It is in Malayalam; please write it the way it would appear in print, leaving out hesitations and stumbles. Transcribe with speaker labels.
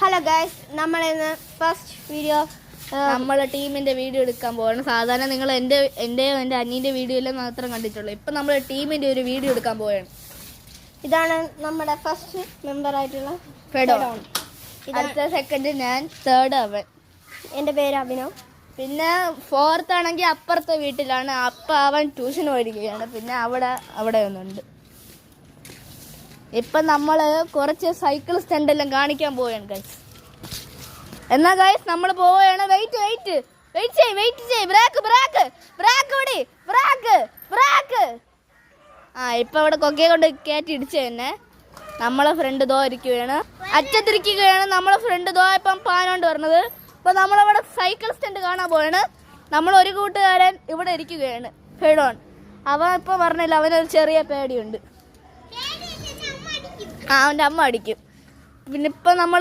Speaker 1: ഹലോ ഗൈസ്, നമ്മളിന്ന് ഫസ്റ്റ് വീഡിയോ
Speaker 2: നമ്മളെ ടീമിന്റെ വീഡിയോ എടുക്കാൻ പോവാണ്. സാധാരണ നിങ്ങൾ എന്റെയോ എൻ്റെ അനിയന്റെ വീഡിയോയിലും മാത്രം കണ്ടിട്ടുള്ളൂ. ഇപ്പൊ നമ്മൾ ടീമിന്റെ ഒരു വീഡിയോ എടുക്കാൻ പോവാണ്.
Speaker 1: ഇതാണ് നമ്മുടെ ഫസ്റ്റ് മെമ്പർ ആയിട്ടുള്ള
Speaker 2: ഫെഡോൺ. അടുത്ത സെക്കൻഡ് ഞാൻ, തേർഡ് അവൻ.
Speaker 1: എൻ്റെ പേര് അഭിനവ്.
Speaker 2: പിന്നെ ഫോർത്ത് ആണെങ്കിൽ അപ്പുറത്തെ വീട്ടിലാണ്. അവൻ ട്യൂഷൻ പോയിരിക്കുകയാണ്. പിന്നെ അവിടെ ഒന്നുണ്ട്. ഇപ്പൊ നമ്മള് കുറച്ച് സൈക്കിൾ സ്റ്റണ്ട് എല്ലാം കാണിക്കാൻ പോവുകയാണ് ഗൈസ്. എന്നാ ഗൈസ് നമ്മൾ പോവുകയാണ്. വെയിറ്റ് ചെയ്യ്. ബ്രേക്ക്. ഇപ്പൊ അവിടെ കൊക്കയെ കൊണ്ട് കയറ്റി ഇടിച്ചു തന്നെ. നമ്മളെ ഫ്രണ്ട് ദോ ഇരിക്കുകയാണ്, അറ്റത്തിരിക്കുകയാണ്. നമ്മളെ ഫ്രണ്ട് ദോ ഇപ്പം പാനോണ്ട് പറഞ്ഞത്. ഇപ്പൊ നമ്മളവിടെ സൈക്കിൾ സ്റ്റണ്ട് കാണാൻ പോവാണ്. നമ്മൾ ഒരു കൂട്ടുകാരൻ ഇവിടെ ഇരിക്കുകയാണ്, ഫെഡോൺ. അവൻ ഇപ്പൊ പറഞ്ഞില്ല, അവനൊരു ചെറിയ പേടിയുണ്ട്. അവൻ്റെ അമ്മ അടിക്കും. പിന്നെ ഇപ്പൊ നമ്മൾ